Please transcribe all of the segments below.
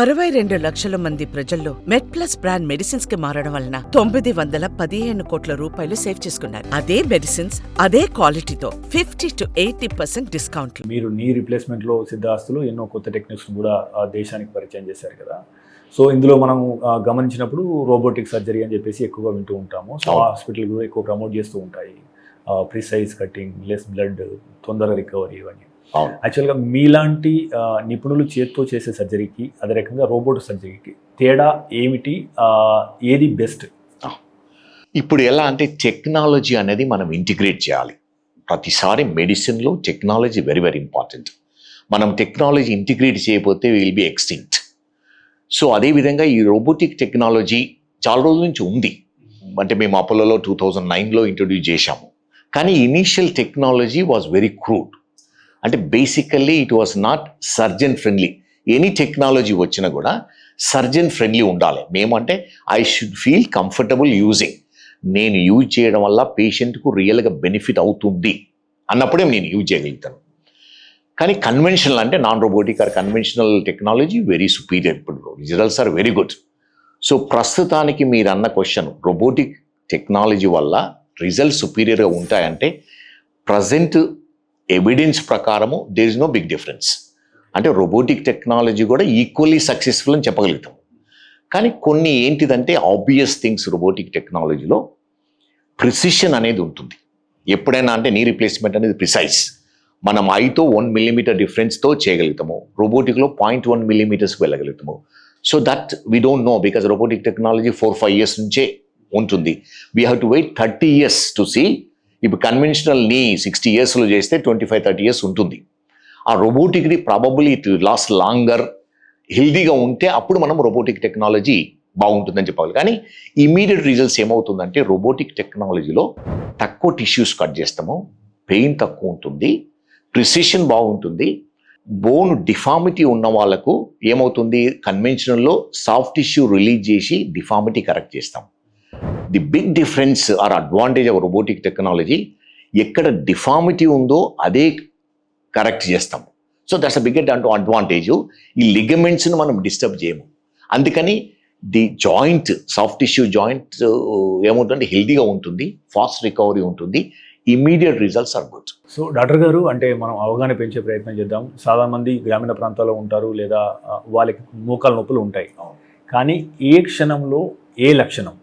62 లక్షల మంది ప్రజల్లో మెడ్ప్లస్ బ్రాండ్ మెడిసిన్స్ కి మారడం వలన 915 కోట్ల రూపాయలు సేవ్ చేసుకున్నారు. అదే మెడిసిన్స్ అదే క్వాలిటీతో 50 to 80% డిస్కౌంట్. మీరు నీ రీప్లేస్మెంట్ లో సిద్ధాస్తులు ఎన్నో కొత్త టెక్నిక్స్ కూడా దేశానికి పరిచయం చేశారు కదా. సో ఇందులో మనం గమనించినప్పుడు రోబోటిక్ సర్జరీ అని చెప్పేసి ఎక్కువగా వింటూ ఉంటాము. సో హాస్పిటల్ కూడా ఎక్కువ ప్రమోట్ చేస్తూ ఉంటాయి. ప్రిసైజ్ కటింగ్, లెస్ బ్లడ్, తొందర రికవరీ, ఇవన్నీ. యాక్చువల్గా మీలాంటి నిపుణులు చేత్తో చేసే సర్జరీకి అదే రకంగా రోబోట్ సర్జరీకి తేడా ఏమిటి, ఏది బెస్ట్? ఇప్పుడు ఎలా అంటే టెక్నాలజీ అనేది మనం ఇంటిగ్రేట్ చేయాలి. ప్రతిసారి మెడిసిన్లో టెక్నాలజీ వెరీ వెరీ ఇంపార్టెంట్. మనం టెక్నాలజీ ఇంటిగ్రేట్ చేయకపోతే విల్ బి ఎక్స్టింక్ట్. సో అదేవిధంగా ఈ రోబోటిక్ టెక్నాలజీ చాలా రోజుల నుంచి ఉంది. అంటే మేము అపోలోలో 2009లో ఇంట్రొడ్యూస్ చేశాము. కానీ initial technology was very crude. అంటే basically it was not surgeon friendly. Any technology వచ్చినా కూడా సర్జన్ ఫ్రెండ్లీ ఉండాలి. మేమంటే I should feel comfortable using. నేను యూజ్ చేయడం వల్ల పేషెంట్కు రియల్గా బెనిఫిట్ అవుతుంది అన్నప్పుడే నేను యూజ్ చేయగలుగుతాను. కానీ కన్వెన్షనల్ అంటే non robotic or conventional technology very superior. ఇప్పుడు results are very good. So ప్రస్తుతానికి మీరు అన్న క్వశ్చన్, రోబోటిక్ టెక్నాలజీ వల్ల రిజల్ట్స్ సుపీరియర్గా ఉంటాయంటే ప్రజెంట్ ఎవిడెన్స్ ప్రకారము there is no big difference. అంటే రోబోటిక్ టెక్నాలజీ కూడా ఈక్వల్లీ సక్సెస్ఫుల్ అని చెప్పగలుగుతాం. కానీ కొన్ని ఏంటిదంటే ఆబ్వియస్ థింగ్స్ రోబోటిక్ టెక్నాలజీలో ప్రిసిషన్ అనేది ఉంటుంది. ఎప్పుడైనా అంటే నీ రీప్లేస్మెంట్ అనేది ప్రిసైజ్. మనం ఐతో 1 millimeter డిఫరెన్స్తో చేయగలుగుతాము. రోబోటిక్లో 0.1 millimeters వెళ్ళగలుగుతాము. So that we don't know because robotic technology 4-5 years నుంచే ఉంటుంది. We have to wait 30 years to see. ఇప్పుడు కన్వెన్షనల్ నీ 60 yearsలో చేస్తే 25-30 years ఉంటుంది. ఆ రోబోటిక్ది ప్రాబబ్లీ ఇట్ లాస్ట్ లాంగర్, హెల్దీగా ఉంటే అప్పుడు మనం రోబోటిక్ టెక్నాలజీ బాగుంటుందని చెప్పాలి. కానీ ఇమీడియట్ రిజల్ట్స్ ఏమవుతుందంటే రోబోటిక్ టెక్నాలజీలో తక్కువ టిష్యూస్ కట్ చేస్తాము, పెయిన్ తక్కువ ఉంటుంది, ప్రిసిషన్ బాగుంటుంది. బోన్ డిఫార్మిటీ ఉన్న వాళ్ళకు ఏమవుతుంది, కన్వెన్షనల్లో సాఫ్ట్ టిష్యూ రిలీజ్ చేసి డిఫార్మిటీ కరెక్ట్ చేస్తాం. The big difference or advantage of robotic technology, ఎక్కడ డిఫార్మిటీ ఉందో అదే కరెక్ట్ చేస్తాం. So that's a big advantage. ఈ లిగమెంట్స్ను మనం డిస్టర్బ్ చేయము. అందుకని the joint, soft tissue joint ఏమవుతుందంటే హెల్దీగా ఉంటుంది, ఫాస్ట్ రికవరీ ఉంటుంది, immediate results are good. So doctor గారు, అంటే మనం అవగాహన పెంచే ప్రయత్నం చేద్దాం. చాలా మంది గ్రామీణ ప్రాంతాల్లో ఉంటారు, లేదా వాళ్ళకి మోకాల నొప్పులు ఉంటాయి. కానీ ఏ క్షణంలో ఏ లక్షణం,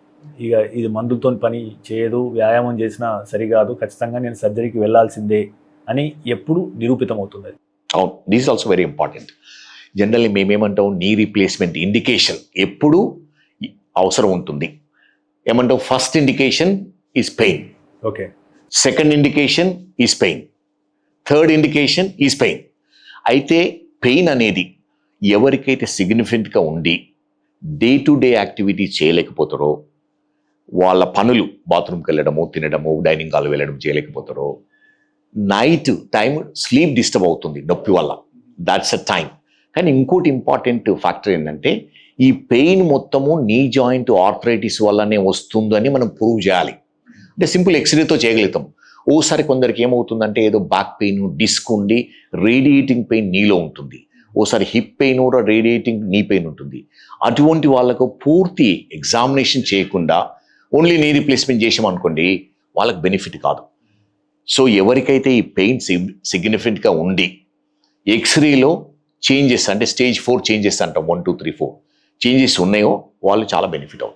ఇక ఇది మందులతో పని చేయదు, వ్యాయామం చేసినా సరికాదు, ఖచ్చితంగా నేను సర్జరీకి వెళ్ళాల్సిందే అని ఎప్పుడు నిరూపితం అవుతుంది? అవును, this is also very important. Generally మేమేమంటాం, నీ రీప్లేస్మెంట్ ఇండికేషన్ ఎప్పుడు అవసరం ఉంటుంది. ఏమంటాం, first indication is pain, okay, second indication is pain, third indication is pain. అయితే పెయిన్ అనేది ఎవరికైతే సిగ్నిఫికెంట్గా ఉండి డే టు డే యాక్టివిటీ చేయలేకపోతారో, వాళ్ళ పనులు బాత్రూమ్కి వెళ్ళడము, తినడము, డైనింగ్ హాల్ వెళ్ళడం చేయలేకపోతారో, నైట్ టైం స్లీప్ డిస్టర్బ్ అవుతుంది నొప్పి వల్ల, దాట్స్ అ టైం. కానీ ఇంకోటి ఇంపార్టెంట్ ఫ్యాక్టర్ ఏంటంటే, ఈ పెయిన్ మొత్తము నీ జాయింట్ ఆర్థరైటిస్ వల్లనే వస్తుందని మనం ప్రూవ్ చేయాలి. అంటే సింపుల్ ఎక్స్రేతో చేయగలుగుతాం. ఓసారి కొందరికి ఏమవుతుందంటే ఏదో బ్యాక్ పెయిన్, డిస్క్ ఉండి రేడియేటింగ్ పెయిన్ నీలో ఉంటుంది, ఓసారి హిప్ పెయిన్ కూడా రేడియేటింగ్ నీ పెయిన్ ఉంటుంది. అటువంటి వాళ్ళకు పూర్తి ఎగ్జామినేషన్ చేయకుండా ఓన్లీ నీ రీప్లేస్మెంట్ చేసామనుకోండి, వాళ్ళకి బెనిఫిట్ కాదు. సో ఎవరికైతే ఈ పెయిన్ సిగ్నిఫికెంట్గా ఉండి ఎక్స్రేలో చేంజెస్, అంటే స్టేజ్ 4 చేంజెస్ అంటాం, 1, 2, 3, 4 చేంజెస్ ఉన్నాయో వాళ్ళు చాలా బెనిఫిట్ అవుతుంది.